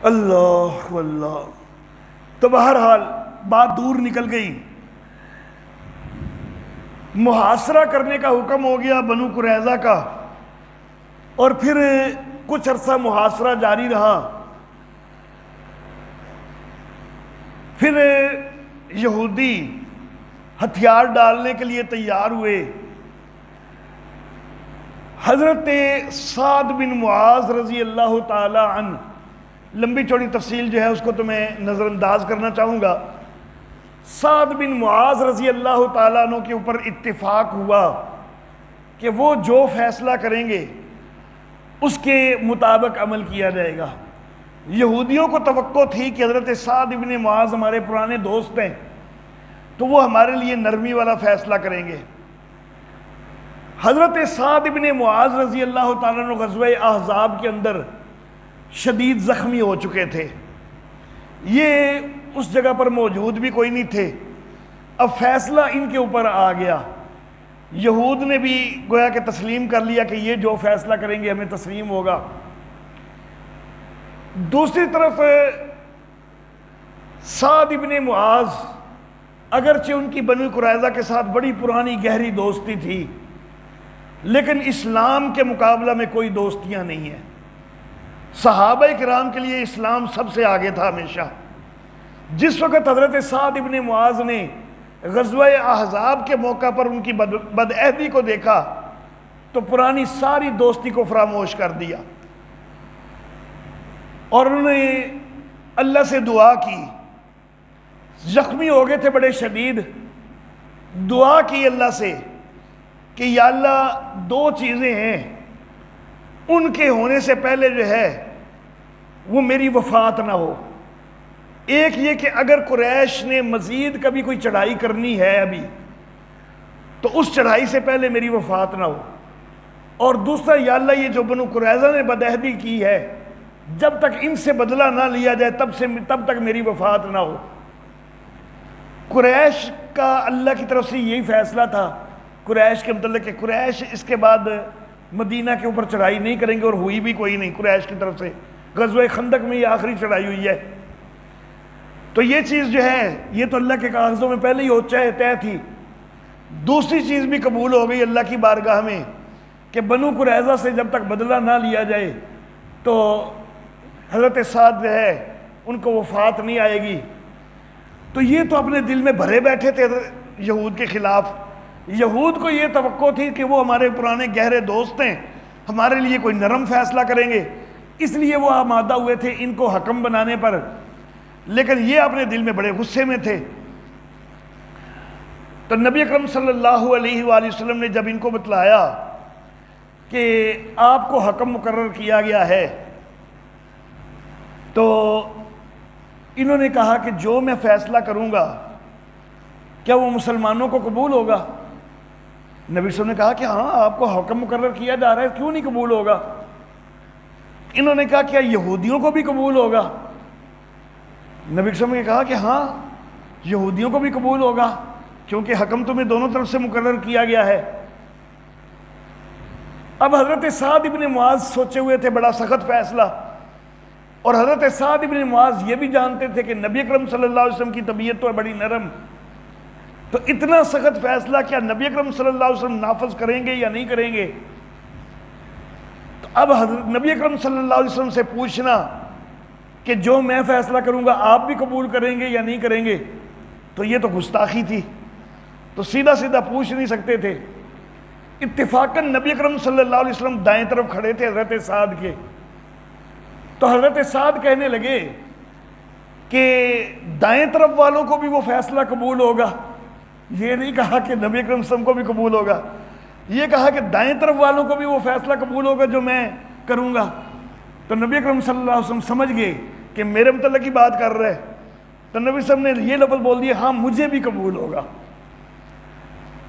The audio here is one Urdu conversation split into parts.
اللہ اللہ۔ تو بہرحال بات دور نکل گئی، محاصرہ کرنے کا حکم ہو گیا بنو قریظہ کا، اور پھر کچھ عرصہ محاصرہ جاری رہا۔ پھر یہودی ہتھیار ڈالنے کے لیے تیار ہوئے۔ حضرت سعد بن معاذ رضی اللہ تعالی عنہ، لمبی چوڑی تفصیل جو ہے اس کو تو میں نظر انداز کرنا چاہوں گا۔ سعد بن معاذ رضی اللہ تعالیٰ عنہ کے اوپر اتفاق ہوا کہ وہ جو فیصلہ کریں گے اس کے مطابق عمل کیا جائے گا۔ یہودیوں کو توقع تھی کہ حضرت سعد بن معاذ ہمارے پرانے دوست ہیں تو وہ ہمارے لیے نرمی والا فیصلہ کریں گے۔ حضرت سعد بن معاذ رضی اللہ تعالیٰ عنہ غزوہ احزاب کے اندر شدید زخمی ہو چکے تھے، یہ اس جگہ پر موجود بھی کوئی نہیں تھے۔ اب فیصلہ ان کے اوپر آ گیا، یہود نے بھی گویا کہ تسلیم کر لیا کہ یہ جو فیصلہ کریں گے ہمیں تسلیم ہوگا۔ دوسری طرف سعد بن معاذ، اگرچہ ان کی بنو قریظہ کے ساتھ بڑی پرانی گہری دوستی تھی، لیکن اسلام کے مقابلہ میں کوئی دوستیاں نہیں ہیں۔ صحابہ کرام کے لیے اسلام سب سے آگے تھا ہمیشہ۔ جس وقت حضرت سعد بن معاذ نے غزوہ احزاب کے موقع پر ان کی بدعہدی کو دیکھا تو پرانی ساری دوستی کو فراموش کر دیا، اور انہوں نے اللہ سے دعا کی۔ زخمی ہو گئے تھے بڑے شدید، دعا کی اللہ سے کہ یا اللہ دو چیزیں ہیں، ان کے ہونے سے پہلے جو ہے وہ میری وفات نہ ہو۔ ایک یہ کہ اگر قریش نے مزید کبھی کوئی چڑھائی کرنی ہے ابھی تو اس چڑھائی سے پہلے میری وفات نہ ہو، اور دوسرا یا اللہ یہ جو بنو قریظہ نے بدعہدی کی ہے جب تک ان سے بدلہ نہ لیا جائے تب تک میری وفات نہ ہو۔ قریش کا اللہ کی طرف سے یہی فیصلہ تھا قریش کے متعلق کہ قریش اس کے بعد مدینہ کے اوپر چڑھائی نہیں کریں گے، اور ہوئی بھی کوئی نہیں قریش کی طرف سے۔ غزوہ خندق میں یہ آخری چڑھائی ہوئی ہے، تو یہ چیز جو ہے یہ تو اللہ کے کاغذوں میں پہلے ہی ہو طے تھی۔ دوسری چیز بھی قبول ہو گئی اللہ کی بارگاہ میں کہ بنو قریظہ سے جب تک بدلہ نہ لیا جائے تو حضرت سعد جو ہے ان کو وفات نہیں آئے گی۔ تو یہ تو اپنے دل میں بھرے بیٹھے تھے یہود کے خلاف۔ یہود کو یہ توقع تھی کہ وہ ہمارے پرانے گہرے دوست ہیں، ہمارے لیے کوئی نرم فیصلہ کریں گے، اس لیے وہ آمادہ ہوئے تھے ان کو حکم بنانے پر، لیکن یہ اپنے دل میں بڑے غصے میں تھے۔ تو نبی اکرم صلی اللہ علیہ وآلہ وسلم نے جب ان کو بتلایا کہ آپ کو حکم مقرر کیا گیا ہے تو انہوں نے کہا کہ جو میں فیصلہ کروں گا کیا وہ مسلمانوں کو قبول ہوگا؟ نبی صلی اللہ علیہ وسلم نے کہا کہ ہاں آپ کو حکم مقرر کیا جا رہا ہے، کیوں نہیں قبول ہوگا؟ انہوں نے کہا کیا یہودیوں کو بھی قبول ہوگا؟ نبی صلی اللہ علیہ وسلم نے کہا کہ ہاں یہودیوں کو بھی قبول ہوگا، کیونکہ حکم تمہیں دونوں طرف سے مقرر کیا گیا ہے۔ اب حضرت سعد بن معاذ سوچے ہوئے تھے بڑا سخت فیصلہ، اور حضرت سعد بن معاذ یہ بھی جانتے تھے کہ نبی اکرم صلی اللہ علیہ وسلم کی طبیعت تو ہے بڑی نرم، تو اتنا سخت فیصلہ کیا نبی اکرم صلی اللہ علیہ وسلم نافذ کریں گے یا نہیں کریں گے؟ تو اب حضرت نبی اکرم صلی اللہ علیہ وسلم سے پوچھنا کہ جو میں فیصلہ کروں گا آپ بھی قبول کریں گے یا نہیں کریں گے، تو یہ تو گستاخی تھی، تو سیدھا سیدھا پوچھ نہیں سکتے تھے۔ اتفاقاً نبی اکرم صلی اللہ علیہ وسلم دائیں طرف کھڑے تھے حضرت سعد کے، تو حضرت سعد کہنے لگے کہ دائیں طرف والوں کو بھی وہ فیصلہ قبول ہوگا۔ یہ نہیں کہا کہ نبی اکرم صلی اللہ علیہ وسلم کو بھی قبول ہوگا، یہ کہا کہ دائیں طرف والوں کو بھی وہ فیصلہ قبول ہوگا جو میں کروں گا۔ تو نبی اکرم صلی اللہ علیہ وسلم سمجھ گئے کہ میرے متعلق ہی بات کر رہے، تو نبی صلی اللہ علیہ وسلم نے یہ لفظ بول دیا ہاں مجھے بھی قبول ہوگا۔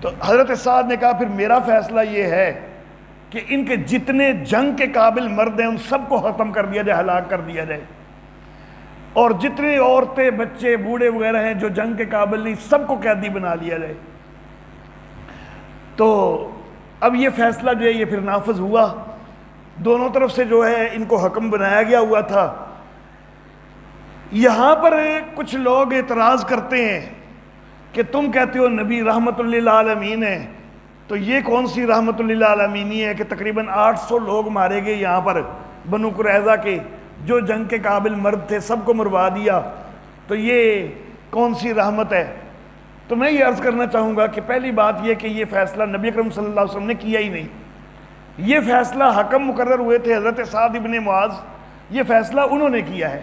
تو حضرت سعد نے کہا پھر میرا فیصلہ یہ ہے کہ ان کے جتنے جنگ کے قابل مرد ہیں ان سب کو ختم کر دیا جائے، ہلاک کر دیا جائے، اور جتنے عورتیں بچے بوڑھے وغیرہ ہیں جو جنگ کے قابل نہیں سب کو قیدی بنا لیا جائے۔ تو اب یہ فیصلہ جو ہے یہ پھر نافذ ہوا، دونوں طرف سے جو ہے ان کو حکم بنایا گیا ہوا تھا۔ یہاں پر کچھ لوگ اعتراض کرتے ہیں کہ تم کہتے ہو نبی رحمت للعالمین ہے، تو یہ کون سی رحمت للعالمینی ہے کہ تقریباً 800 لوگ مارے گئے یہاں پر بنو قریظہ کے، جو جنگ کے قابل مرد تھے سب کو مروا دیا، تو یہ کون سی رحمت ہے؟ تو میں یہ عرض کرنا چاہوں گا کہ پہلی بات یہ کہ یہ فیصلہ نبی اکرم صلی اللہ علیہ وسلم نے کیا ہی نہیں، یہ فیصلہ حکم مقرر ہوئے تھے حضرت سعد ابن معاذ، یہ فیصلہ انہوں نے کیا ہے۔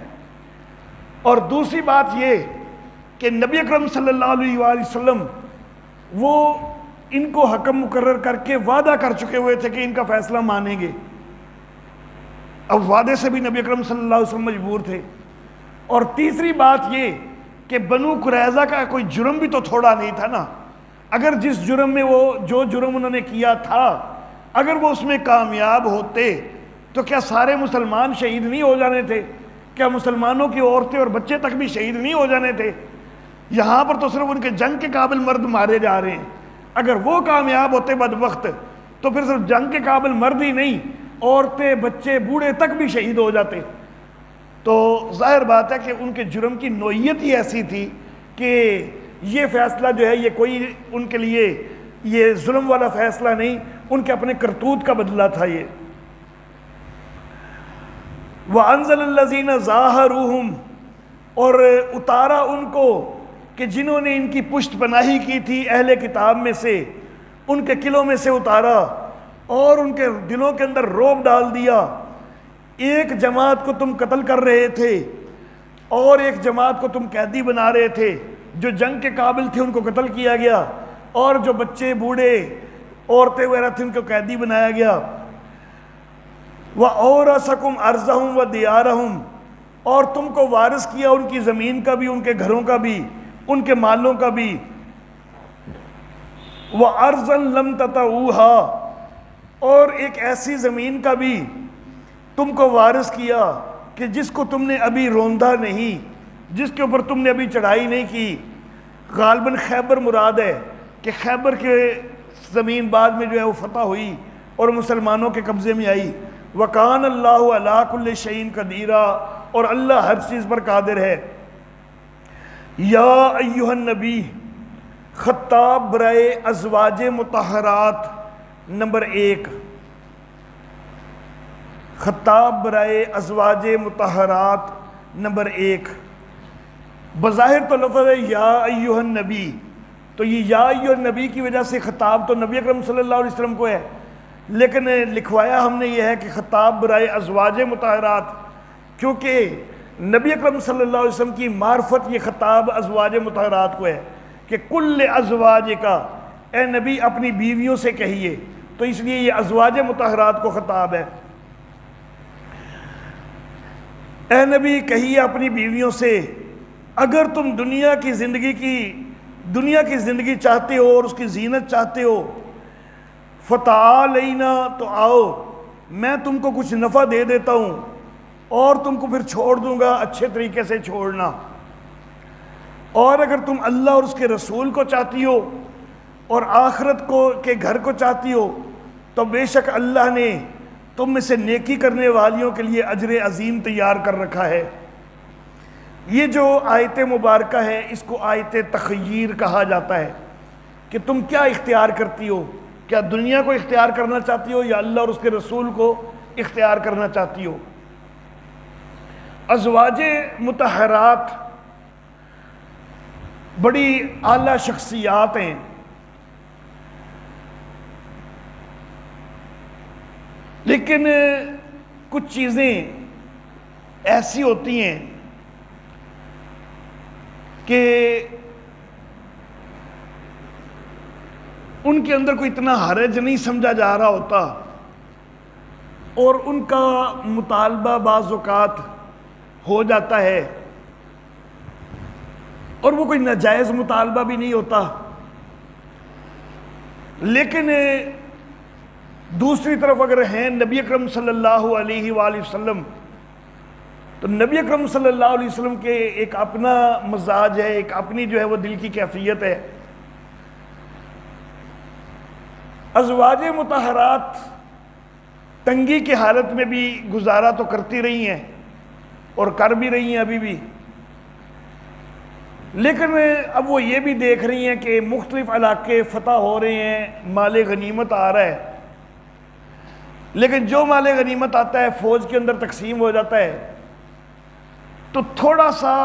اور دوسری بات یہ کہ نبی اکرم صلی اللہ علیہ وآلہ وسلم وہ ان کو حکم مقرر کر کے وعدہ کر چکے ہوئے تھے کہ ان کا فیصلہ مانیں گے، اب وعدے سے بھی نبی اکرم صلی اللہ علیہ وسلم مجبور تھے۔ اور تیسری بات یہ کہ بنو قریظہ کا کوئی جرم بھی تو تھوڑا نہیں تھا نا، اگر جس جرم میں جو جرم انہوں نے کیا تھا اگر وہ اس میں کامیاب ہوتے تو کیا سارے مسلمان شہید نہیں ہو جانے تھے؟ کیا مسلمانوں کی عورتیں اور بچے تک بھی شہید نہیں ہو جانے تھے؟ یہاں پر تو صرف ان کے جنگ کے قابل مرد مارے جا رہے ہیں، اگر وہ کامیاب ہوتے بدبخت تو پھر صرف جنگ کے قابل مرد ہی نہیں، عورتیں بچے بوڑھے تک بھی شہید ہو جاتے۔ تو ظاہر بات ہے کہ ان کے جرم کی نوعیت ہی ایسی تھی کہ یہ فیصلہ جو ہے یہ کوئی ان کے لیے یہ ظلم والا فیصلہ نہیں، ان کے اپنے کرتوت کا بدلہ تھا یہ۔ وَأَنزَلَ الَّذِينَ ظَاهَرُوهُمْ، اور اتارا ان کو کہ جنہوں نے ان کی پشت پناہی کی تھی اہل کتاب میں سے، ان کے قلعوں میں سے اتارا اور ان کے دلوں کے اندر رعب ڈال دیا۔ ایک جماعت کو تم قتل کر رہے تھے اور ایک جماعت کو تم قیدی بنا رہے تھے، جو جنگ کے قابل تھے ان کو قتل کیا گیا اور جو بچے بوڑھے عورتیں وغیرہ تھے ان کو قیدی بنایا گیا۔ وَأَوْرَثَكُمْ أَرْضَهُمْ وَدِيَارَهُمْ، اور تم کو وارث کیا ان کی زمین کا بھی، ان کے گھروں کا بھی، ان کے مالوں کا بھی۔ وَأَرْضًا لَمْ تَطَئُوهَا، اور ایک ایسی زمین کا بھی تم کو وارث کیا کہ جس کو تم نے ابھی روندا نہیں، جس کے اوپر تم نے ابھی چڑھائی نہیں کی۔ غالباً خیبر مراد ہے کہ خیبر کے زمین بعد میں جو ہے وہ فتح ہوئی اور مسلمانوں کے قبضے میں آئی۔ وَكَانَ اللَّهُ عَلَىٰ كُلِّ شَيْءٍ قَدِيرًا، اور اللہ ہر چیز پر قادر ہے۔ یا ایہا النبی، خطاب برائے ازواج مطہرات نمبر 1، خطاب برائے ازواج مطہرات نمبر 1۔ بظاہر تو لفظ ہے یا ایہا النبی، تو یہ یا ایہا النبی کی وجہ سے خطاب تو نبی اکرم صلی اللہ علیہ وسلم کو ہے، لیکن لکھوایا ہم نے یہ ہے کہ خطاب برائے ازواج مطہرات، کیونکہ نبی اکرم صلی اللہ علیہ وسلم کی معرفت یہ خطاب ازواج مطہرات کو ہے کہ کل ازواج کا، اے نبی اپنی بیویوں سے کہیے، تو اس لیے یہ ازواج مطہرات کو خطاب ہے۔ اے نبی کہیے اپنی بیویوں سے، اگر تم دنیا کی زندگی چاہتے ہو اور اس کی زینت چاہتے ہو، فتعالینا، تو آؤ میں تم کو کچھ نفع دے دیتا ہوں اور تم کو پھر چھوڑ دوں گا، اچھے طریقے سے چھوڑنا۔ اور اگر تم اللہ اور اس کے رسول کو چاہتی ہو اور آخرت کے گھر کو چاہتی ہو تو بے شک اللہ نے تم میں سے نیکی کرنے والیوں کے لیے اجر عظیم تیار کر رکھا ہے۔ یہ جو آیت مبارکہ ہے اس کو آیت تخیر کہا جاتا ہے کہ تم کیا اختیار کرتی ہو، کیا دنیا کو اختیار کرنا چاہتی ہو یا اللہ اور اس کے رسول کو اختیار کرنا چاہتی ہو۔ ازواج مطہرات بڑی اعلیٰ شخصیات ہیں، لیکن کچھ چیزیں ایسی ہوتی ہیں کہ ان کے اندر کوئی اتنا حرج نہیں سمجھا جا رہا ہوتا، اور ان کا مطالبہ بعض اوقات ہو جاتا ہے اور وہ کوئی ناجائز مطالبہ بھی نہیں ہوتا، لیکن دوسری طرف اگر ہیں نبی اکرم صلی اللہ علیہ وآلہ وسلم، تو نبی اکرم صلی اللہ علیہ وسلم کے ایک اپنا مزاج ہے، ایک اپنی جو ہے وہ دل کی کیفیت ہے۔ ازواج مطہرات تنگی کی حالت میں بھی گزارا تو کرتی رہی ہیں اور کر بھی رہی ہیں ابھی بھی، لیکن اب وہ یہ بھی دیکھ رہی ہیں کہ مختلف علاقے فتح ہو رہے ہیں، مال غنیمت آ رہا ہے، لیکن جو مال غنیمت آتا ہے فوج کے اندر تقسیم ہو جاتا ہے، تو تھوڑا سا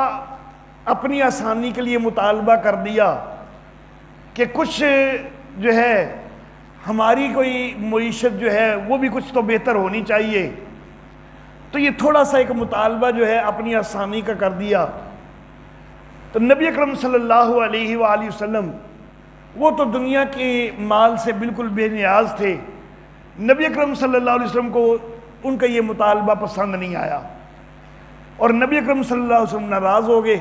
اپنی آسانی کے لیے مطالبہ کر دیا کہ کچھ جو ہے ہماری کوئی معیشت جو ہے وہ بھی کچھ تو بہتر ہونی چاہیے، تو یہ تھوڑا سا ایک مطالبہ جو ہے اپنی آسانی کا کر دیا۔ تو نبی اکرم صلی اللہ علیہ وآلہ وسلم وہ تو دنیا کے مال سے بالکل بے نیاز تھے، نبی اکرم صلی اللہ علیہ وسلم کو ان کا یہ مطالبہ پسند نہیں آیا، اور نبی اکرم صلی اللہ علیہ وسلم ناراض ہو گئے۔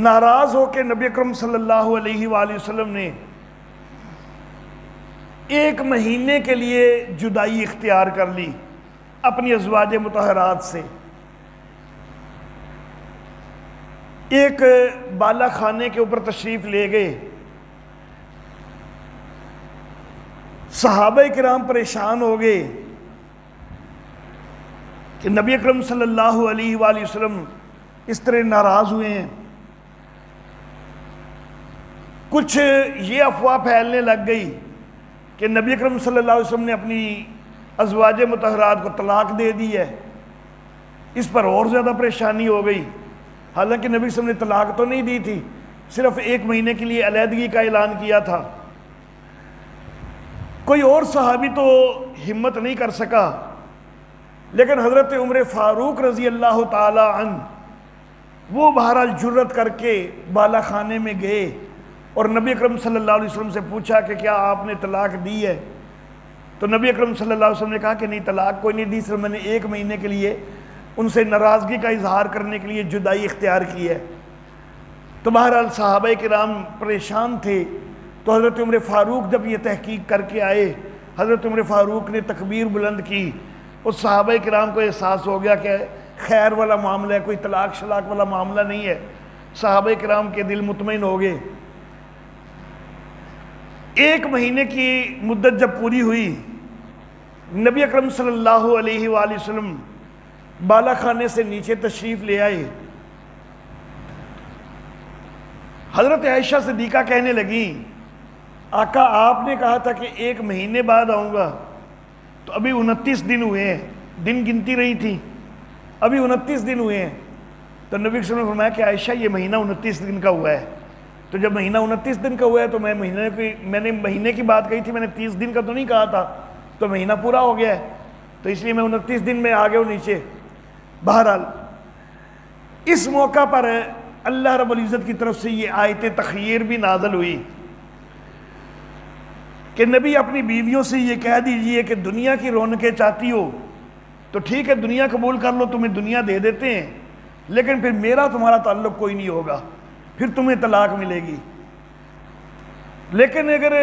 ناراض ہو کے نبی اکرم صلی اللہ علیہ وآلہ وسلم نے 1 مہینے کے لیے جدائی اختیار کر لی اپنی ازواج مطہرات سے۔ ایک بالا خانے کے اوپر تشریف لے گئے۔ صحابہ کرام پریشان ہو گئے کہ نبی اکرم صلی اللہ علیہ وآلہ وسلم اس طرح ناراض ہوئے ہیں۔ کچھ یہ افواہ پھیلنے لگ گئی کہ نبی اکرم صلی اللہ علیہ وسلم نے اپنی ازواج مطہرات کو طلاق دے دی ہے۔ اس پر اور زیادہ پریشانی ہو گئی، حالانکہ نبی صلی اللہ علیہ وسلم نے طلاق تو نہیں دی تھی، صرف 1 مہینے کے لیے علیحدگی کا اعلان کیا تھا۔ کوئی اور صحابی تو ہمت نہیں کر سکا، لیکن حضرت عمر فاروق رضی اللہ تعالی عنہ وہ بہرحال جرت کر کے بالا خانے میں گئے اور نبی اکرم صلی اللہ علیہ وسلم سے پوچھا کہ کیا آپ نے طلاق دی ہے؟ تو نبی اکرم صلی اللہ علیہ وسلم نے کہا کہ نہیں، طلاق کوئی نہیں دی، صرف میں نے 1 مہینے کے لیے ان سے ناراضگی کا اظہار کرنے کے لیے جدائی اختیار کی ہے۔ تو بہرحال صحابہ کرام پریشان تھے، تو حضرت عمر فاروق جب یہ تحقیق کر کے آئے، حضرت عمر فاروق نے تکبیر بلند کی، اس صحابہ کرام کو احساس ہو گیا کہ خیر والا معاملہ ہے، کوئی طلاق شلاق والا معاملہ نہیں ہے۔ صحابہ کرام کے دل مطمئن ہو گئے۔ 1 مہینے کی مدت جب پوری ہوئی، نبی اکرم صلی اللہ علیہ وآلہ وسلم بالا خانے سے نیچے تشریف لے آئے۔ حضرت عائشہ صدیقہ کہنے لگیں، آقا آپ نے کہا تھا کہ 1 مہینے بعد آؤں گا، تو ابھی 29 دن ہوئے ہیں، دن گنتی رہی تھی، ابھی 29 دن ہوئے ہیں۔ تو نبی صلی اللہ علیہ وسلم نے فرمایا کہ عائشہ یہ مہینہ 29 دن کا ہوا ہے، تو جب مہینہ 29 دن کا ہوا ہے تو میں نے مہینے کی بات کہی تھی، میں نے 30 دن کا تو نہیں کہا تھا، تو مہینہ پورا ہو گیا ہے، تو اس لیے میں 29 دن میں آ گیا ہوں نیچے۔ بہرحال اس موقع پر اللہ رب العزت کی طرف سے یہ آیت تخیر بھی نازل ہوئی کہ نبی اپنی بیویوں سے یہ کہہ دیجئے کہ دنیا کی رونقیں چاہتی ہو تو ٹھیک ہے، دنیا قبول کر لو، تمہیں دنیا دے دیتے ہیں، لیکن پھر میرا تمہارا تعلق کوئی نہیں ہوگا، پھر تمہیں طلاق ملے گی، لیکن اگر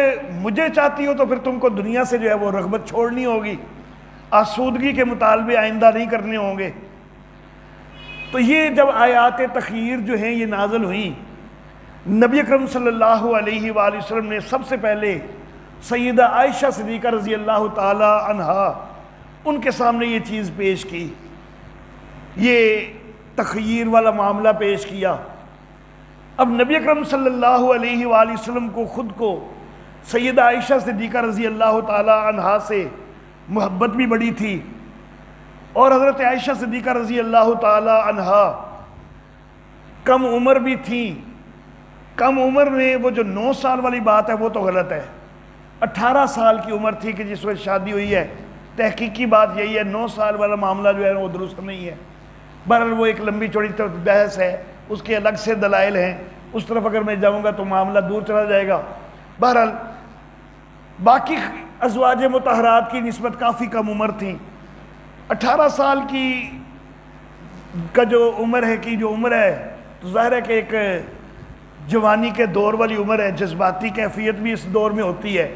مجھے چاہتی ہو تو پھر تم کو دنیا سے جو ہے وہ رغبت چھوڑنی ہوگی، آسودگی کے مطالبے آئندہ نہیں کرنے ہوں گے۔ تو یہ جب آیات تخیر جو ہیں یہ نازل ہوئیں، نبی اکرم صلی اللہ علیہ وآلہ وسلم نے سب سے پہلے سیدہ عائشہ صدیقہ رضی اللہ تعالی عنہا ان کے سامنے یہ چیز پیش کی، یہ تخیر والا معاملہ پیش کیا۔ اب نبی اکرم صلی اللہ علیہ وآلہ وسلم کو خود کو سیدہ عائشہ صدیقہ رضی اللہ تعالی عنہا سے محبت بھی بڑی تھی، اور حضرت عائشہ صدیقہ رضی اللہ تعالی عنہا کم عمر بھی تھیں۔ کم عمر میں وہ جو 9 سال والی بات ہے وہ تو غلط ہے، 18 سال کی عمر تھی کہ جس وقت شادی ہوئی ہے، تحقیقی بات یہی ہے، 9 سال والا معاملہ جو ہے وہ درست نہیں ہے۔ بہرحال وہ ایک لمبی چوڑی بحث ہے، اس کے الگ سے دلائل ہیں، اس طرف اگر میں جاؤں گا تو معاملہ دور چلا جائے گا۔ بہرحال باقی ازواج مطہرات کی نسبت کافی کم عمر تھیں، 18 سال کا جو عمر ہے تو ظاہر ہے کہ ایک جوانی کے دور والی عمر ہے، جذباتی کیفیت بھی اس دور میں ہوتی ہے۔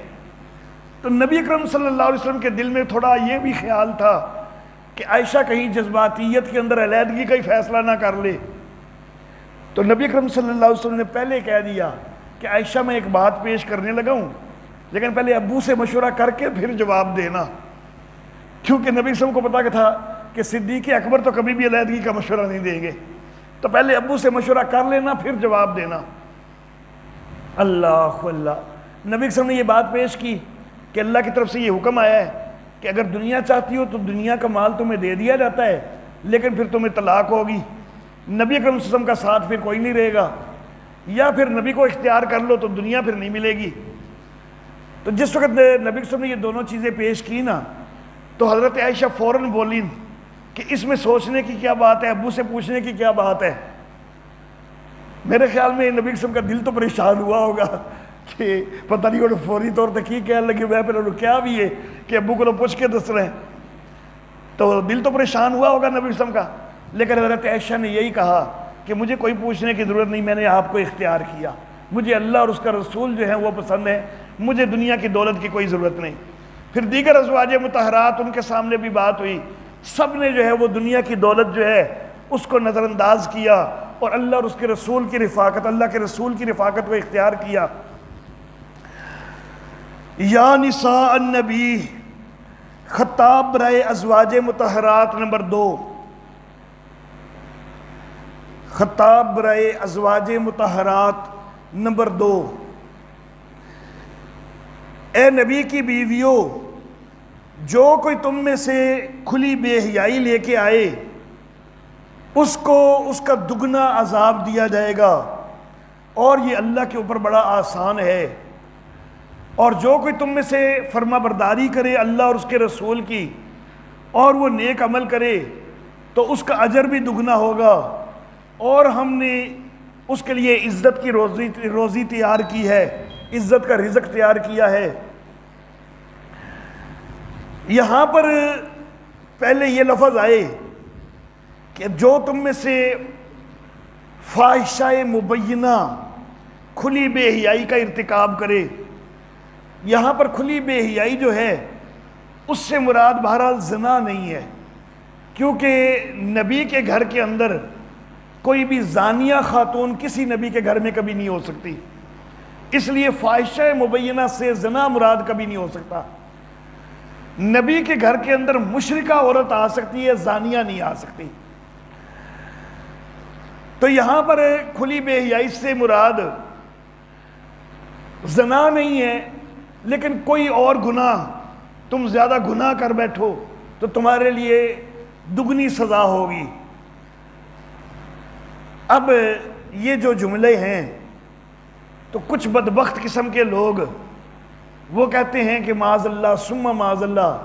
تو نبی اکرم صلی اللہ علیہ وسلم کے دل میں تھوڑا یہ بھی خیال تھا کہ عائشہ کہیں جذباتیت کے اندر علیحدگی کا ہی فیصلہ نہ کر لے، تو نبی اکرم صلی اللہ علیہ وسلم نے پہلے کہہ دیا کہ عائشہ میں ایک بات پیش کرنے لگا ہوں، لیکن پہلے ابو سے مشورہ کر کے پھر جواب دینا، کیونکہ نبی صلی اللہ علیہ وسلم کو پتا تھا کہ صدیق اکبر تو کبھی بھی علیحدگی کا مشورہ نہیں دیں گے، تو پہلے ابو سے مشورہ کر لینا پھر جواب دینا۔ اللہ اللہ، نبی صلی اللہ علیہ وسلم نے یہ بات پیش کی کہ اللہ کی طرف سے یہ حکم آیا ہے کہ اگر دنیا چاہتی ہو تو دنیا کا مال تمہیں دے دیا جاتا ہے، لیکن پھر تمہیں طلاق ہوگی، نبی اکرم صلی اللہ علیہ وسلم کا ساتھ پھر کوئی نہیں رہے گا، یا پھر نبی کو اختیار کر لو تو دنیا پھر نہیں ملے گی۔ تو جس وقت نبی صلی اللہ علیہ وسلم نے یہ دونوں چیزیں پیش کی نا، تو حضرت عائشہ فوراً بولیں کہ اس میں سوچنے کی کیا بات ہے، ابو سے پوچھنے کی کیا بات ہے۔ میرے خیال میں نبی صلی اللہ علیہ وسلم کا دل تو پریشان ہوا ہوگا کہ پتہ نہیں انہوں فوری طور تک کی کہنے لگے، میں پھر انہوں کیا بھی ہے کہ ابو کو پوچھ کے دس رہے ہیں، تو دل تو پریشان ہوا ہوگا نبی صلی اللہ علیہ وسلم کا۔ لیکن حضرت عائشہ نے یہی کہا کہ مجھے کوئی پوچھنے کی ضرورت نہیں، میں نے آپ کو اختیار کیا، مجھے اللہ اور اس کا رسول جو ہے وہ پسند ہے، مجھے دنیا کی دولت کی کوئی ضرورت نہیں۔ پھر دیگر ازواج مطہرات ان کے سامنے بھی بات ہوئی، سب نے جو ہے وہ دنیا کی دولت جو ہے اس کو نظر انداز کیا اور اللہ اور اس کے رسول کی رفاقت، اللہ کے رسول کی رفاقت کو اختیار کیا۔ یا نساء النبی، خطاب برائے ازواج مطہرات نمبر 2، خطاب برائے ازواج مطہرات نمبر 2۔ اے نبی کی بیویوں، جو کوئی تم میں سے کھلی بے حیائی لے کے آئے اس کو اس کا دگنا عذاب دیا جائے گا، اور یہ اللہ کے اوپر بڑا آسان ہے۔ اور جو کوئی تم میں سے فرما برداری کرے اللہ اور اس کے رسول کی، اور وہ نیک عمل کرے تو اس کا اجر بھی دگنا ہوگا، اور ہم نے اس کے لیے عزت کی روزی تیار کی ہے، عزت کا رزق تیار کیا ہے۔ یہاں پر پہلے یہ لفظ آئے کہ جو تم میں سے فاحشہ مبینہ کھلی بے حیائی کا ارتکاب کرے، یہاں پر کھلی بے حیائی جو ہے اس سے مراد بہرحال زنا نہیں ہے، کیونکہ نبی کے گھر کے اندر کوئی بھی زانیہ خاتون کسی نبی کے گھر میں کبھی نہیں ہو سکتی، اس لیے فاحشہ مبینہ سے زنا مراد کبھی نہیں ہو سکتا۔ نبی کے گھر کے اندر مشرکہ عورت آ سکتی ہے، زانیہ نہیں آ سکتی۔ تو یہاں پر کھلی بے حیائی سے مراد زنا نہیں ہے، لیکن کوئی اور گناہ، تم زیادہ گناہ کر بیٹھو تو تمہارے لیے دگنی سزا ہوگی۔ اب یہ جو جملے ہیں تو کچھ بدبخت قسم کے لوگ وہ کہتے ہیں کہ معاذ اللہ ثم معاذ اللہ،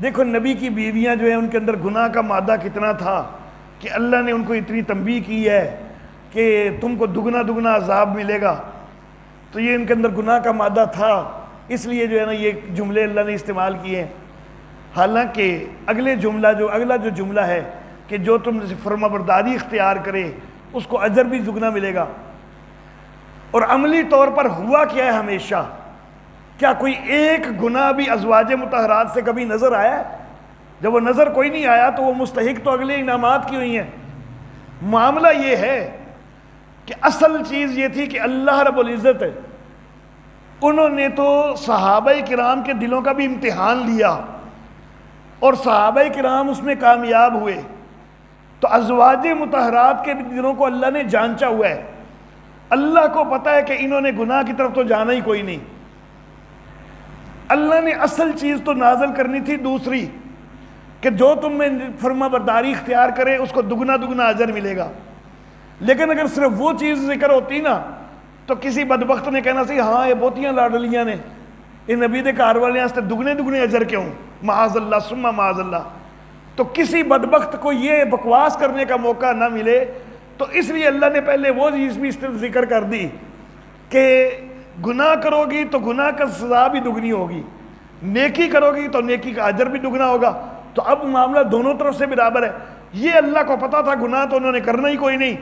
دیکھو نبی کی بیویاں جو ہیں ان کے اندر گناہ کا مادہ کتنا تھا کہ اللہ نے ان کو اتنی تنبیہ کی ہے کہ تم کو دگنا دگنا عذاب ملے گا، تو یہ ان کے اندر گناہ کا مادہ تھا، اس لیے جو ہے نا یہ جملے اللہ نے استعمال کیے ہیں۔ حالانکہ اگلا جو جملہ ہے کہ جو تم فرما برداری اختیار کرے اس کو اجر بھی دگنا ملے گا، اور عملی طور پر ہوا کیا ہے ہمیشہ، کیا کوئی ایک گناہ بھی ازواج مطہرات سے کبھی نظر آیا ہے؟ جب وہ نظر کوئی نہیں آیا تو وہ مستحق تو اگلے انعامات کی ہوئی ہیں۔ معاملہ یہ ہے کہ اصل چیز یہ تھی کہ اللہ رب العزت انہوں نے تو صحابہ کرام کے دلوں کا بھی امتحان لیا اور صحابہ کرام اس میں کامیاب ہوئے، تو ازواج مطہرات کے دلوں کو اللہ نے جانچا ہوا ہے۔ اللہ کو پتہ ہے کہ انہوں نے گناہ کی طرف تو جانا ہی کوئی نہیں، اللہ نے اصل چیز تو نازل کرنی تھی دوسری، کہ جو تم میں فرما برداری اختیار کرے اس کو دگنا دگنا اجر ملے گا۔ لیکن اگر صرف وہ چیز ذکر ہوتی نا تو کسی بدبخت نے کہنا سی ہاں یہ بہتیاں لاڈلیاں نے، یہ نبی دے کار والے واسطے دگنے دگنے اجر کیوں، معاذ اللہ ثم معاذ اللہ۔ تو کسی بدبخت کو یہ بکواس کرنے کا موقع نہ ملے، تو اس لیے اللہ نے پہلے وہ چیز بھی ذکر کر دی کہ گناہ کرو گی تو گناہ کا سزا بھی دگنی ہوگی، نیکی کرو گی تو نیکی کا اجر بھی دگنا ہوگا۔ تو اب معاملہ دونوں طرف سے برابر ہے۔ یہ اللہ کو پتا تھا گناہ تو انہوں نے کرنا ہی کوئی نہیں،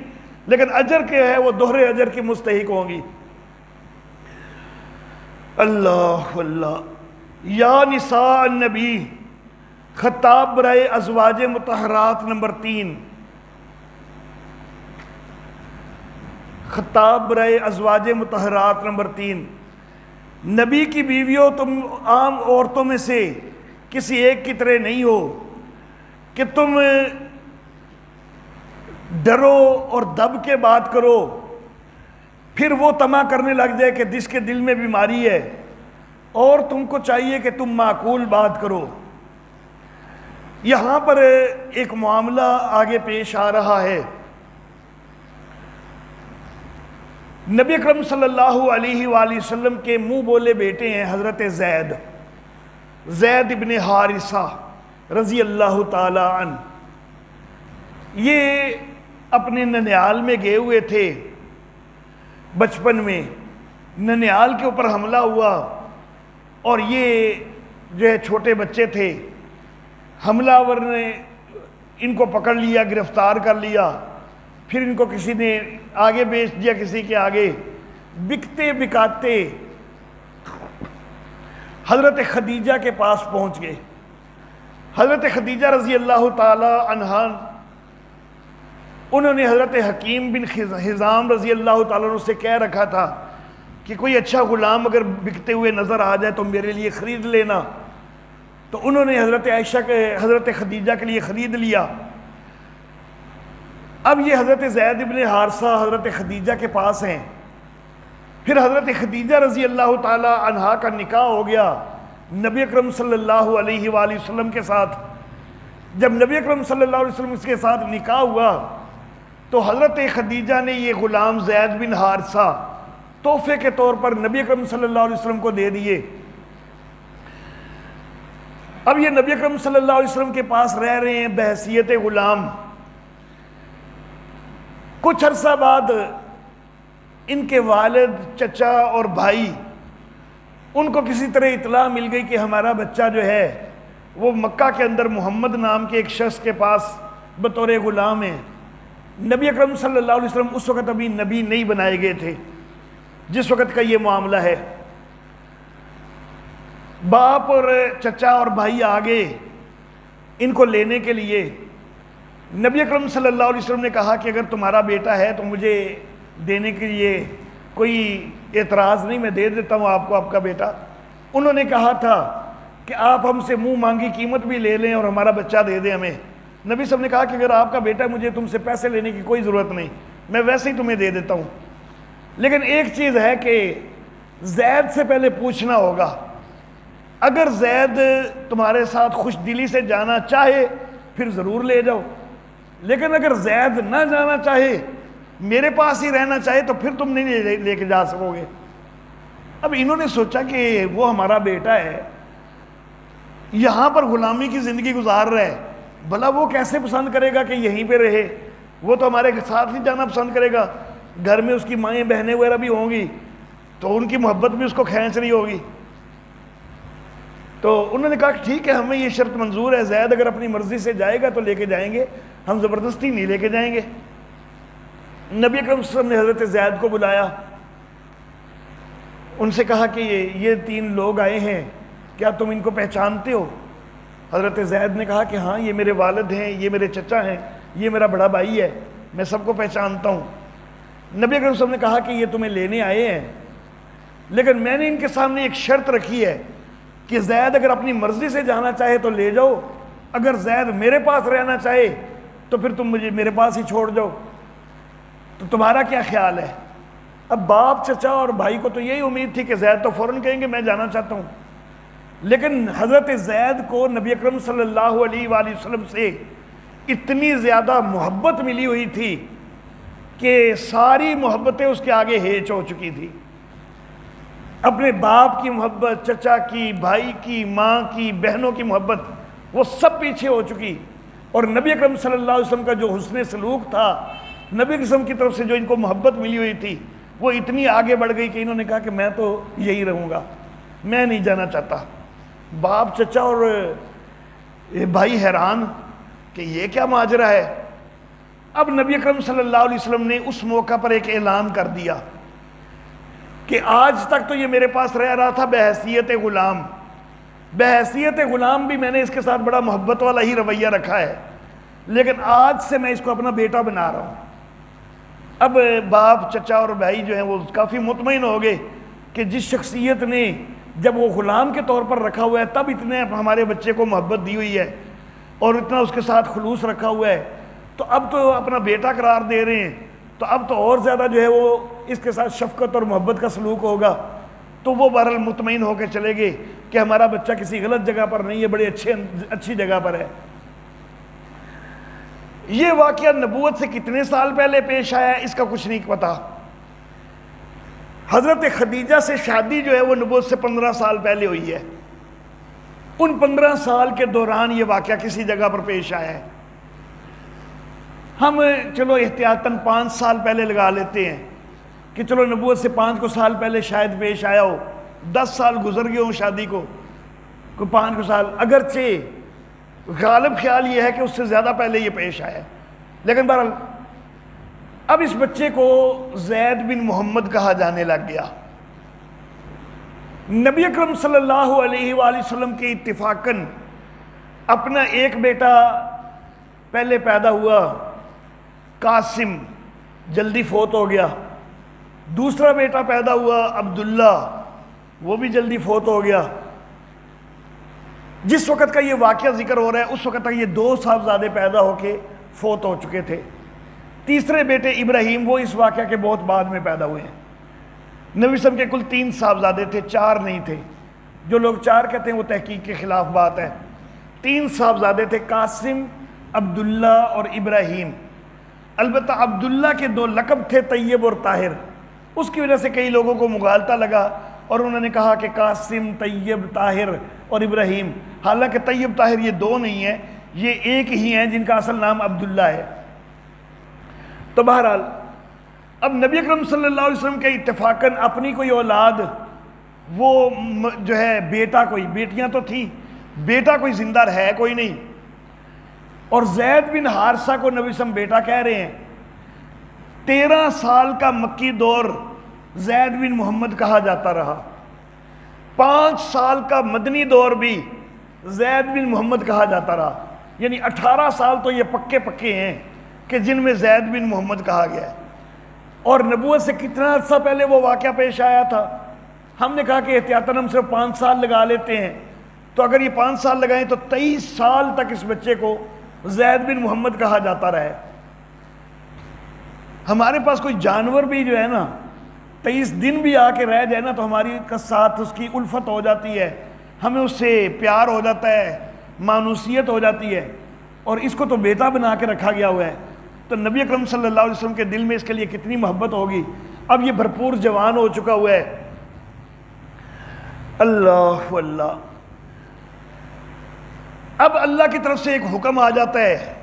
لیکن اجر کیا ہے وہ دوہرے اجر کی مستحق ہوں گی۔ اللہ اللہ۔ یا نساء النبی، خطاب برائے ازواج مطہرات نمبر 3، خطاب برائے ازواج مطہرات نمبر 3۔ نبی کی بیویوں، تم عام عورتوں میں سے کسی ایک کی طرح نہیں ہو کہ تم ڈرو اور دب کے بات کرو، پھر وہ طمع کرنے لگ جائے کہ جس کے دل میں بیماری ہے، اور تم کو چاہیے کہ تم معقول بات کرو۔ یہاں پر ایک معاملہ آگے پیش آ رہا ہے۔ نبی اکرم صلی اللہ علیہ وآلہ وسلم کے منہ بولے بیٹے ہیں حضرت زید ابن حارثہ رضی اللہ تعالی عنہ۔ یہ اپنے ننیال میں گئے ہوئے تھے بچپن میں، ننیال کے اوپر حملہ ہوا اور یہ جو ہے چھوٹے بچے تھے، حملہ آور نے ان کو پکڑ لیا، گرفتار کر لیا، پھر ان کو کسی نے آگے بیچ دیا کسی کے آگے، بکتے بکاتے حضرت خدیجہ کے پاس پہنچ گئے۔ حضرت خدیجہ رضی اللہ تعالی عنہا انہوں نے حضرت حکیم بن حزام رضی اللہ تعالیٰ عنہ سے کہہ رکھا تھا کہ کوئی اچھا غلام اگر بکتے ہوئے نظر آ جائے تو میرے لیے خرید لینا، تو انہوں نے حضرت عائشہ کے حضرت خدیجہ کے لیے خرید لیا۔ اب یہ حضرت زید ابن حارثہ حضرت خدیجہ کے پاس ہیں، پھر حضرت خدیجہ رضی اللہ تعالی عنہا کا نکاح ہو گیا نبی اکرم صلی اللہ علیہ وآلہ وسلم کے ساتھ۔ جب نبی اکرم صلی اللہ علیہ وسلم اس کے ساتھ نکاح ہوا تو حضرت خدیجہ نے یہ غلام زید بن حارثہ تحفے کے طور پر نبی اکرم صلی اللہ علیہ وسلم کو دے دیے۔ اب یہ نبی اکرم صلی اللہ علیہ وسلم کے پاس رہ رہے ہیں بحیثیت غلام۔ کچھ عرصہ بعد ان کے والد، چچا اور بھائی، ان کو کسی طرح اطلاع مل گئی کہ ہمارا بچہ جو ہے وہ مکہ کے اندر محمد نام کے ایک شخص کے پاس بطور غلام ہے۔ نبی اکرم صلی اللہ علیہ وسلم اس وقت ابھی نبی نہیں بنائے گئے تھے جس وقت کا یہ معاملہ ہے۔ باپ اور چچا اور بھائی آگے ان کو لینے کے لیے۔ نبی اکرم صلی اللہ علیہ وسلم نے کہا کہ اگر تمہارا بیٹا ہے تو مجھے دینے کے لیے کوئی اعتراض نہیں، میں دے دیتا ہوں آپ کو آپ کا بیٹا۔ انہوں نے کہا تھا کہ آپ ہم سے منہ مانگی قیمت بھی لے لیں اور ہمارا بچہ دے دیں ہمیں۔ نبی صاحب نے کہا کہ اگر آپ کا بیٹا، مجھے تم سے پیسے لینے کی کوئی ضرورت نہیں، میں ویسے ہی تمہیں دے دیتا ہوں، لیکن ایک چیز ہے کہ زید سے پہلے پوچھنا ہوگا۔ اگر زید تمہارے ساتھ خوش دلی سے جانا چاہے پھر ضرور لے جاؤ، لیکن اگر زید نہ جانا چاہے، میرے پاس ہی رہنا چاہے، تو پھر تم نہیں لے کے جا سکو گے۔ اب انہوں نے سوچا کہ وہ ہمارا بیٹا ہے، یہاں پر غلامی کی زندگی گزار رہا ہے، بھلا وہ کیسے پسند کرے گا کہ یہیں پہ رہے؟ وہ تو ہمارے ساتھ ہی جانا پسند کرے گا، گھر میں اس کی مائیں بہنیں وغیرہ بھی ہوں گی تو ان کی محبت بھی اس کو کھینچ رہی ہوگی۔ تو انہوں نے کہا کہ ٹھیک ہے، ہمیں یہ شرط منظور ہے، زید اگر اپنی مرضی سے جائے گا تو لے کے جائیں گے، ہم زبردستی نہیں لے کے جائیں گے۔ نبی اکرم صلی اللہ علیہ وسلم نے حضرت زید کو بلایا، ان سے کہا کہ یہ 3 لوگ آئے ہیں، کیا تم ان کو پہچانتے ہو؟ حضرت زید نے کہا کہ ہاں، یہ میرے والد ہیں، یہ میرے چچا ہیں، یہ میرا بڑا بھائی ہے، میں سب کو پہچانتا ہوں۔ نبی اکرم صلی اللہ علیہ وسلم نے کہا کہ یہ تمہیں لینے آئے ہیں، لیکن میں نے ان کے سامنے ایک شرط رکھی ہے کہ زید اگر اپنی مرضی سے جانا چاہے تو لے جاؤ، اگر زید میرے پاس رہنا چاہے تو پھر تم مجھے میرے پاس ہی چھوڑ جاؤ، تو تمہارا کیا خیال ہے؟ اب باپ، چچا اور بھائی کو تو یہی امید تھی کہ زید تو فوراً کہیں گے میں جانا چاہتا ہوں، لیکن حضرت زید کو نبی اکرم صلی اللہ علیہ وآلہ وسلم سے اتنی زیادہ محبت ملی ہوئی تھی کہ ساری محبتیں اس کے آگے ہیچ ہو چکی تھی۔ اپنے باپ کی محبت، چچا کی، بھائی کی، ماں کی، بہنوں کی محبت، وہ سب پیچھے ہو چکی، اور نبی اکرم صلی اللہ علیہ وسلم کا جو حسن سلوک تھا، نبی اکرم کی طرف سے جو ان کو محبت ملی ہوئی تھی، وہ اتنی آگے بڑھ گئی کہ انہوں نے کہا کہ میں تو یہی رہوں گا، میں نہیں جانا چاہتا۔ باپ، چچا اور بھائی حیران کہ یہ کیا ماجرا ہے۔ اب نبی اکرم صلی اللہ علیہ وسلم نے اس موقع پر ایک اعلان کر دیا کہ آج تک تو یہ میرے پاس رہ رہا تھا بحیثیت غلام، بحیثیت غلام بھی میں نے اس کے ساتھ بڑا محبت والا ہی رویہ رکھا ہے، لیکن آج سے میں اس کو اپنا بیٹا بنا رہا ہوں۔ اب باپ، چچا اور بھائی جو ہیں وہ کافی مطمئن ہو گئے کہ جس شخصیت نے جب وہ غلام کے طور پر رکھا ہوا ہے تب اتنے ہمارے بچے کو محبت دی ہوئی ہے اور اتنا اس کے ساتھ خلوص رکھا ہوا ہے، تو اب تو اپنا بیٹا قرار دے رہے ہیں، تو اب تو اور زیادہ جو ہے وہ اس کے ساتھ شفقت اور محبت کا سلوک ہوگا. تو وہ بہرحال مطمئن ہو کے چلے گئے کہ ہمارا بچہ کسی غلط جگہ پر نہیں ہے، بڑی اچھی جگہ پر ہے. یہ واقعہ نبوت سے کتنے سال پہلے پیش آیا ہے اس کا کچھ نہیں پتا. حضرت خدیجہ سے شادی جو ہے وہ نبوت سے 15 سال پہلے ہوئی ہے. ان 15 سال کے دوران یہ واقعہ کسی جگہ پر پیش آیا ہے. ہم چلو احتیاطاً 5 سال پہلے لگا لیتے ہیں کہ چلو نبوت سے 5 سال پہلے شاید پیش آیا ہو، 10 سال گزر گئے ہوں شادی کو، کوئی 5 سال، اگرچہ غالب خیال یہ ہے کہ اس سے زیادہ پہلے یہ پیش آیا ہے. لیکن بہرحال اب اس بچے کو زید بن محمد کہا جانے لگ گیا. نبی اکرم صلی اللہ علیہ وآلہ وسلم کے اتفاقاً اپنا ایک بیٹا پہلے پیدا ہوا، قاسم، جلدی فوت ہو گیا. دوسرا بیٹا پیدا ہوا عبداللہ، وہ بھی جلدی فوت ہو گیا. جس وقت کا یہ واقعہ ذکر ہو رہا ہے اس وقت تک یہ 2 صاحبزادے پیدا ہو کے فوت ہو چکے تھے. تیسرے بیٹے ابراہیم وہ اس واقعہ کے بہت بعد میں پیدا ہوئے ہیں. نبی صلی اللہ علیہ وسلم کے کل 3 صاحبزادے تھے، 4 نہیں تھے. جو لوگ 4 کہتے ہیں وہ تحقیق کے خلاف بات ہے. 3 صاحبزادے تھے، قاسم، عبداللہ اور ابراہیم. البتہ عبداللہ کے 2 لقب تھے، طیب اور طاہر. اس کی وجہ سے کئی لوگوں کو مغالطہ لگا اور انہوں نے کہا کہ قاسم، طیب، طاہر اور ابراہیم. حالانکہ طیب طاہر یہ 2 نہیں ہیں، یہ ایک ہی ہیں جن کا اصل نام عبداللہ ہے. تو بہرحال اب نبی اکرم صلی اللہ علیہ وسلم کے اتفاقاً اپنی کوئی اولاد، وہ جو ہے بیٹا، کوئی بیٹیاں تو تھی، بیٹا کوئی زندہ ہے کوئی نہیں. اور زید بن حارثہ کو نبی صلی اللہ علیہ وسلم بیٹا کہہ رہے ہیں. 13 سال کا مکی دور زید بن محمد کہا جاتا رہا. 5 سال کا مدنی دور بھی زید بن محمد کہا جاتا رہا. یعنی 18 سال تو یہ پکے ہیں کہ جن میں زید بن محمد کہا گیا ہے. اور نبوت سے کتنا عرصہ پہلے وہ واقعہ پیش آیا تھا؟ ہم نے کہا کہ احتیاطاً ہم صرف 5 سال لگا لیتے ہیں. تو اگر یہ 5 سال لگائیں تو 23 سال تک اس بچے کو زید بن محمد کہا جاتا رہے. ہمارے پاس کوئی جانور بھی جو ہے نا 23 دن بھی آ کے رہ جائے نا تو ہماری ساتھ اس کی الفت ہو جاتی ہے، ہمیں اس سے پیار ہو جاتا ہے، مانوسیت ہو جاتی ہے. اور اس کو تو بیٹا بنا کے رکھا گیا ہوا ہے. تو نبی اکرم صلی اللہ علیہ وسلم کے دل میں اس کے لیے کتنی محبت ہوگی. اب یہ بھرپور جوان ہو چکا ہوا ہے. اللہ اللہ. اب اللہ کی طرف سے ایک حکم آ جاتا ہے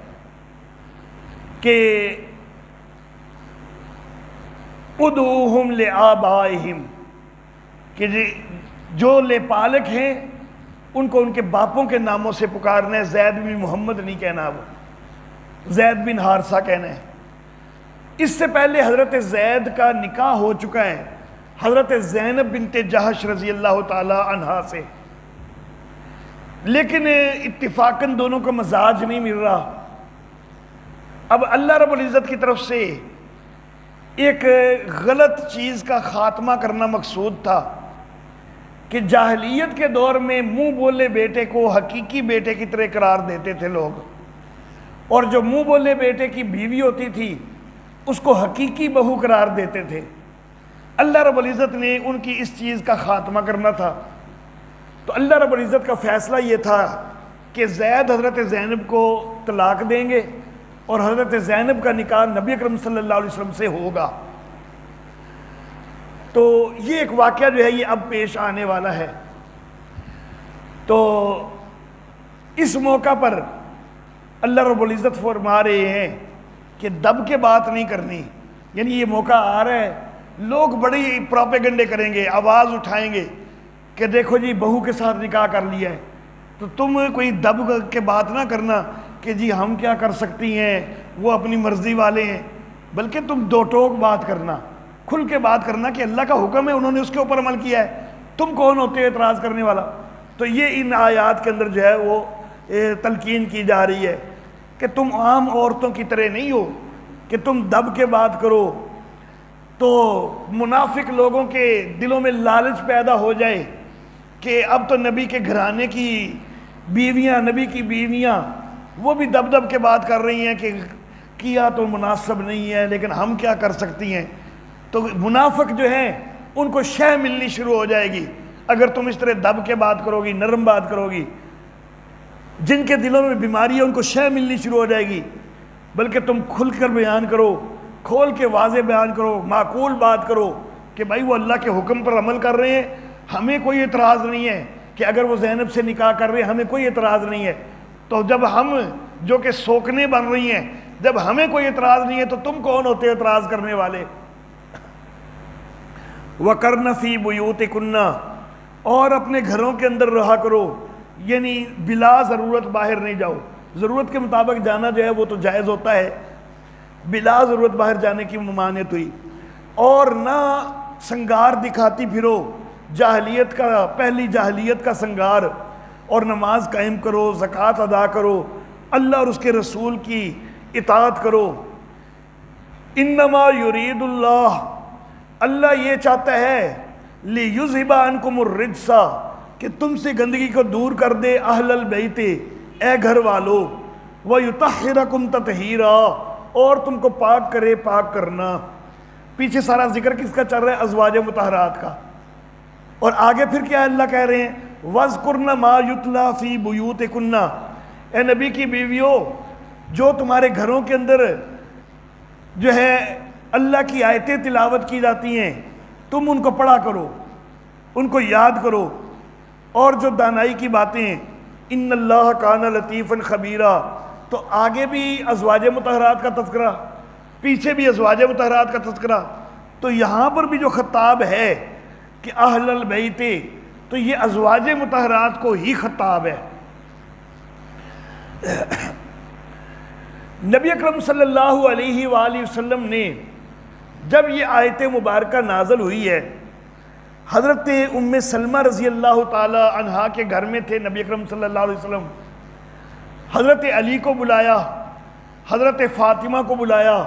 کہ ادعوہم لآبائہم، کہ جو لے پالک ہیں ان کو ان کے باپوں کے ناموں سے پکارنا ہے. زید بن محمد نہیں کہنا، وہ زید بن حارثہ کہنا ہے. اس سے پہلے حضرت زید کا نکاح ہو چکا ہے حضرت زینب بنت جہش رضی اللہ تعالی عنہا سے، لیکن اتفاقاً دونوں کا مزاج نہیں مل رہا. اب اللہ رب العزت کی طرف سے ایک غلط چیز کا خاتمہ کرنا مقصود تھا کہ جاہلیت کے دور میں منہ بولے بیٹے کو حقیقی بیٹے کی طرح قرار دیتے تھے لوگ، اور جو منہ بولے بیٹے کی بیوی ہوتی تھی اس کو حقیقی بہو قرار دیتے تھے. اللہ رب العزت نے ان کی اس چیز کا خاتمہ کرنا تھا. تو اللہ رب العزت کا فیصلہ یہ تھا کہ زید حضرت زینب کو طلاق دیں گے اور حضرت زینب کا نکاح نبی اکرم صلی اللہ علیہ وسلم سے ہوگا. تو یہ ایک واقعہ جو ہے یہ اب پیش آنے والا ہے. تو اس موقع پر اللہ رب العزت فرما رہے ہیں کہ دب کے بات نہیں کرنی. یعنی یہ موقع آ رہا ہے، لوگ بڑی پروپیگنڈے کریں گے، آواز اٹھائیں گے کہ دیکھو جی بہو کے ساتھ نکاح کر لیا ہے. تو تم کوئی دب کے بات نہ کرنا کہ جی ہم کیا کر سکتی ہیں، وہ اپنی مرضی والے ہیں، بلکہ تم 2 ٹوک بات کرنا، کھل کے بات کرنا کہ اللہ کا حکم ہے، انہوں نے اس کے اوپر عمل کیا ہے، تم کون ہوتے ہو اعتراض کرنے والا. تو یہ ان آیات کے اندر جو ہے وہ تلقین کی جا رہی ہے کہ تم عام عورتوں کی طرح نہیں ہو کہ تم دب کے بات کرو تو منافق لوگوں کے دلوں میں لالچ پیدا ہو جائے کہ اب تو نبی کے گھرانے کی بیویاں، نبی کی بیویاں وہ بھی دب دب کے بات کر رہی ہیں کہ کیا تو مناسب نہیں ہے لیکن ہم کیا کر سکتی ہیں. تو منافق جو ہیں ان کو شے ملنی شروع ہو جائے گی اگر تم اس طرح دب کے بات کرو گی, نرم بات کرو گی. جن کے دلوں میں بیماری ہے ان کو شے ملنی شروع ہو جائے گی. بلکہ تم کھل کر بیان کرو, کھول کے واضح بیان کرو, معقول بات کرو کہ بھائی وہ اللہ کے حکم پر عمل کر رہے ہیں, ہمیں کوئی اعتراض نہیں ہے کہ اگر وہ زینب سے نکاح کر رہے ہیں, ہمیں کوئی اعتراض نہیں ہے. تو جب ہم جو کہ سوکنے بن رہی ہیں, جب ہمیں کوئی اعتراض نہیں ہے تو تم کون ہوتے اعتراض کرنے والے. وَقَرْنَ فِي بُيُوتِكُنَّ, اور اپنے گھروں کے اندر رہا کرو, یعنی بلا ضرورت باہر نہیں جاؤ. ضرورت کے مطابق جانا جو ہے وہ تو جائز ہوتا ہے, بلا ضرورت باہر جانے کی ممانعت ہوئی. اور نہ سنگار دکھاتی پھرو, جاہلیت کا, پہلی جاہلیت کا سنگار. اور نماز قائم کرو, زکوٰۃ ادا کرو, اللہ اور اس کے رسول کی اطاعت کرو. انما یرید اللہ, اللہ یہ چاہتا ہے لیذھب عنکم الرجس, کہ تم سے گندگی کو دور کر دے, اہل البیت, اے گھر والو, ویطہرکم تطہیرا, اور تم کو پاک کرے پاک کرنا. پیچھے سارا ذکر کس کا چل رہا ہے؟ ازواج مطہرات کا. اور آگے پھر کیا اللہ کہہ رہے ہیں؟ وَاذْكُرْنَ مَا يُتْلَى فِي بُيُوتِكُنَّ, اے نبی کی بیویوں جو تمہارے گھروں کے اندر جو ہے اللہ کی آیتیں تلاوت کی جاتی ہیں تم ان کو پڑھا کرو, ان کو یاد کرو. اور جو دانائی کی باتیں ہیں, ان اللہ کان لطیفا خبیرا, تو آگے بھی ازواج مطہرات کا تذکرہ, پیچھے بھی ازواج مطہرات کا تذکرہ. تو یہاں پر بھی جو خطاب ہے کہ اہل البیت, تو یہ ازواج مطہرات کو ہی خطاب ہے. نبی اکرم صلی اللہ علیہ وآلہ وسلم نے جب یہ آیت مبارکہ نازل ہوئی ہے, حضرت ام سلمہ رضی اللہ تعالی عنہا کے گھر میں تھے نبی اکرم صلی اللہ علیہ وسلم. حضرت علی کو بلایا, حضرت فاطمہ کو بلایا,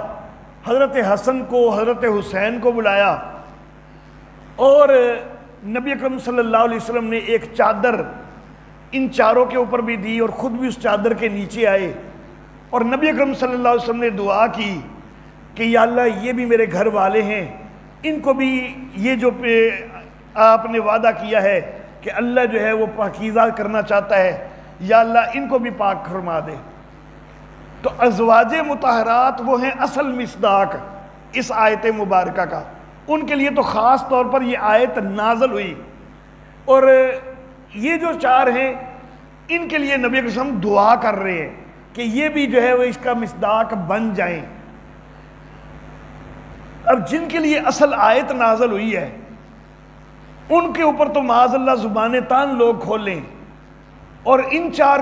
حضرت حسن کو, حضرت حسین کو بلایا, اور نبی اکرم صلی اللہ علیہ وسلم نے ایک چادر ان چاروں کے اوپر بھی دی اور خود بھی اس چادر کے نیچے آئے. اور نبی اکرم صلی اللہ علیہ وسلم نے دعا کی کہ یا اللہ یہ بھی میرے گھر والے ہیں, ان کو بھی یہ جو آپ نے وعدہ کیا ہے کہ اللہ جو ہے وہ پاکیزہ کرنا چاہتا ہے, یا اللہ ان کو بھی پاک فرما دے. تو ازواج مطہرات وہ ہیں اصل مصداق اس آیت مبارکہ کا, ان کے لیے تو خاص طور پر یہ آیت نازل ہوئی. اور یہ جو چار ہیں ان کے لیے نبی علیہ وسلم دعا کر رہے ہیں کہ یہ بھی جو ہے وہ اس کا مصداق بن جائیں. اب جن کے لیے اصل آیت نازل ہوئی ہے ان کے اوپر تو معاذ اللہ زبان تان لوگ کھولیں, اور ان چار